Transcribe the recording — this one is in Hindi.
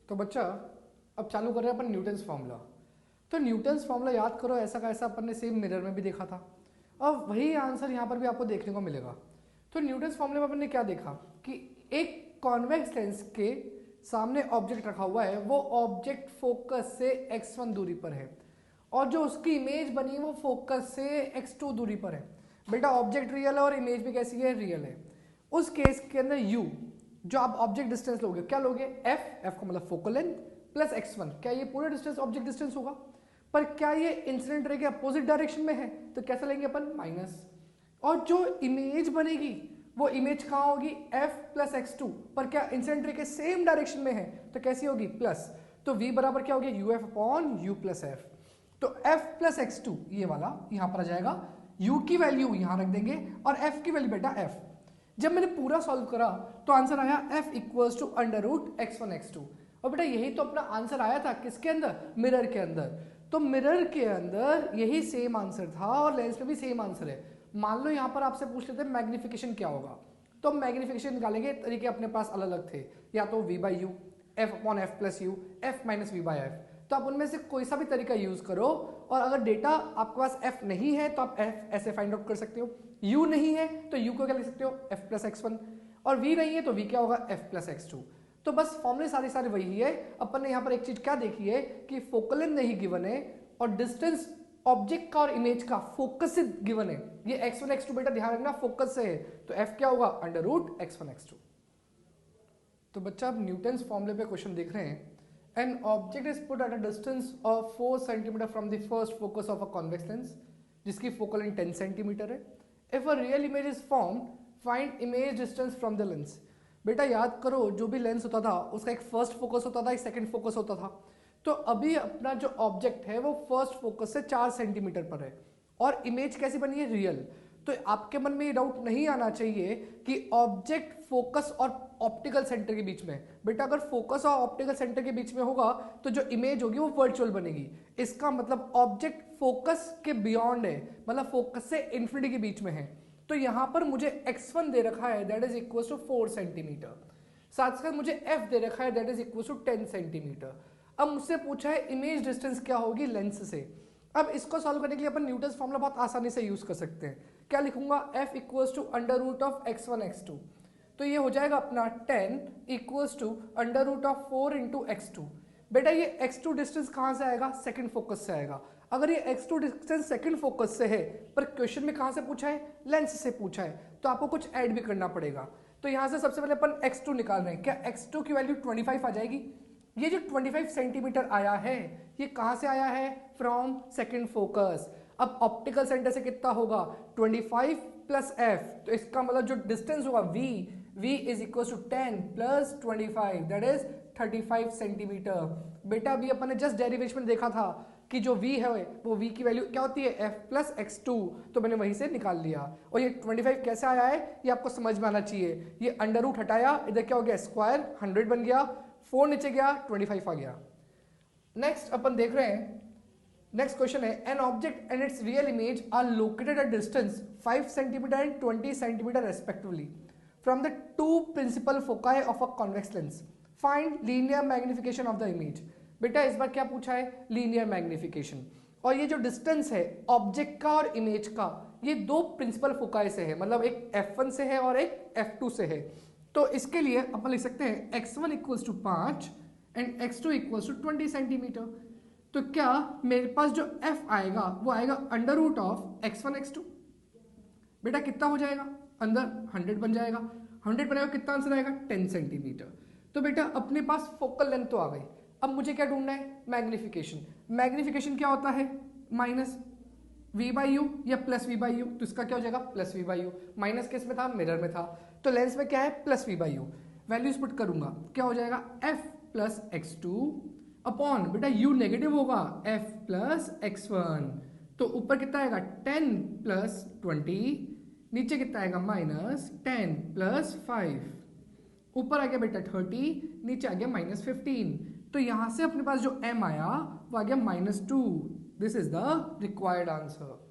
तो बच्चा अब चालू कर रहे हैं अपन न्यूटन्स फार्मूला। तो न्यूटन्स फार्मूला याद करो, ऐसा का ऐसा अपन ने सेम मिरर में भी देखा था और वही आंसर यहाँ पर भी आपको देखने को मिलेगा। तो न्यूटन्स फार्मूले में अपन ने क्या देखा कि एक कॉन्वेक्स लेंस के सामने ऑब्जेक्ट रखा हुआ है, वो ऑब्जेक्ट फोकस से x1 दूरी पर है और जो उसकी इमेज बनी है वो फोकस से x2 दूरी पर है। बेटा ऑब्जेक्ट रियल है और इमेज भी कैसी है, रियल है। उस केस के अंदर u जो आप ऑब्जेक्ट डिस्टेंस लोगे क्या लोगे, f का मतलब फोकल लेंथ प्लस x1। क्या ये पूरा डिस्टेंस ऑब्जेक्ट डिस्टेंस होगा, पर क्या ये इंसिडेंट रे के अपोजिट डायरेक्शन में है तो कैसा लेंगे अपन, माइनस। और जो इमेज बनेगी वो इमेज कहाँ होगी, f प्लस x2, पर क्या इंसिडेंट रे के सेम डायरेक्शन में है तो कैसी होगी, प्लस। तो v बराबर क्या होगी, uf upon u plus f। तो f प्लस x2 ये वाला यहां पर आ जाएगा, u की वैल्यू यहां रख देंगे और f की वैल्यू बेटा f। जब मैंने पूरा सॉल्व करा तो आंसर आया f equals to under root x1 x2। और बेटा यही तो अपना आंसर आया था किसके अंदर, मिरर के अंदर। तो मिरर के अंदर यही सेम आंसर था और लेंस में भी सेम आंसर है। मान लो यहां पर आपसे पूछ लेते हैं मैग्निफिकेशन क्या होगा, तो मैग्निफिकेशन निकालेंगे, तरीके अपने पास अलग अलग थे, या तो v by u, f upon f plus u, f minus v by f. तो आप उनमें से कोई सा भी तरीका यूज करो और अगर डेटा आपके पास f नहीं है तो आप f ऐसे फाइंड आउट कर सकते हो, u नहीं है तो u को क्या लिख सकते हो, f प्लस x1, और v नहीं है तो v क्या होगा, f प्लस x2। तो बस फॉर्मूले सारे सारे वही है। अपन ने यहाँ पर एक चीज क्या देखी है कि फोकल लेंथ नहीं गिवन है और डिस्टेंस ऑब्जेक्ट का और इमेज का फोकस से गिवन है। ये x1 x2 बेटा ध्यान रखना फोकस से है, तो f क्या होगा, अंडर रूट x1 x2। तो बच्चा आप न्यूटन्स फॉर्मूले पे क्वेश्चन देख रहे हैं। An object is put at a distance of 4 cm from the first focus of a convex lens, जिसकी focal length 10 cm है। If a real image is formed, find image distance from the lens। बेटा याद करो जो भी लेंस होता था उसका एक फर्स्ट फोकस होता था, एक सेकंड फोकस होता था। तो अभी अपना जो ऑब्जेक्ट है वो फर्स्ट फोकस से 4 सेंटीमीटर पर है और इमेज कैसी बनी है, रियल। तो आपके मन में ये डाउट नहीं आना चाहिए कि ऑब्जेक्ट फोकस और ऑप्टिकल सेंटर के बीच में। बेटा अगर फोकस और ऑप्टिकल सेंटर के बीच में होगा तो जो इमेज होगी वो वर्चुअल बनेगी। इसका मतलब ऑब्जेक्ट फोकस के बियॉन्ड है, मतलब फोकस से इन्फिनिटी के बीच में है। तो यहां पर मुझे x1 दे रखा है that is equal to 4 centimetre, साथ साथ मुझे f दे रखा है that is equal to 10 centimetre. अब मुझसे पूछा है इमेज डिस्टेंस क्या होगी लेंस से। अब इसको सॉल्व करने के लिए अपन न्यूटन्स फॉर्मूला बहुत आसानी से यूज कर सकते हैं। क्या लिखूंगा, f equals to under root of x1 x2। तो ये हो जाएगा अपना 10 equals to under root of 4 into x2। बेटा ये x2 डिस्टेंस कहां से आएगा, सेकंड फोकस से आएगा। अगर ये x2 डिस्टेंस सेकंड फोकस से है पर क्वेश्चन में कहां से पूछा है, लेंस से पूछा है, तो आपको कुछ ऐड भी करना पड़ेगा। तो यहां से सबसे पहले अपन x2 निकाल रहे हैं। क्या x2 की वैल्यू 25 आ जाएगी। ये जो 25 सेंटीमीटर आया है ये कहां से आया है, फ्रॉम सेकंड फोकस। अब ऑप्टिकल सेंटर से कितना होगा, 25 प्लस f, तो इसका मतलब जो डिस्टेंस होगा v is equal to 10 plus 25 that is 35 centimetre. बेटा अभी अपन ने जस्ट डेरिवेशन में देखा था कि जो v है वो v की वैल्यू क्या होती है, f प्लस x2, तो मैंने वहीं से निकाल लिया। और ये 25 कैसे आया है ये आपको समझ में आना चाहिए। ये अंडर रूट हटाया, इधर क्या हो गया, स्क्वायर 100 बन गया, 4 नीचे गया 25 आ गया। नेक्स्ट अपन देख रहे हैं, नेक्स्ट क्वेश्चन है an object and its real image are located at distance 5 centimetre and 20 centimetre respectively from the two principal foci of a convex lens, find linear magnification of the image. बेटा इस बार क्या पूछा है, लीनियर मैग्निफिकेशन। और ये जो डिस्टेंस है ऑब्जेक्ट का और इमेज का, ये दो प्रिंसिपल फोकाई से है, मतलब एक f1 से है और एक f2 से है। तो इसके लिए अपन लिख सकते हैं x1 equals to 5 and x2 equals to 20 centimetre. तो क्या मेरे पास जो f आएगा वो आएगा under root of x1 x2। बेटा कितना हो जाएगा, अंदर 100 बन जाएगा, 100 बनेगा कितना आंसर आएगा, 10 सेंटीमीटर। तो बेटा अपने पास फोकल लेंथ तो आ गई। अब मुझे क्या ढूंढना है, मैग्निफिकेशन। मैग्निफिकेशन क्या होता है, माइनस v बाई यू या प्लस v बाई यू। तो इसका क्या हो जाएगा, plus v by you. Minus किस में था, मिरर में था, तो लेंस में क्या है, plus v by you. Values put करूंगा, क्या हो जाएगा, f प्लस x2 अपॉन, बेटा u नेगेटिव होगा, f प्लस x1। तो ऊपर कितना आएगा, 10 प्लस 20, नीचे कितना आएगा, माइनस 10 प्लस 5, ऊपर आ गया बेटा 30, नीचे आ गया माइनस 15। तो यहां से अपने पास जो m आया वो आ गया -2। This is the required answer.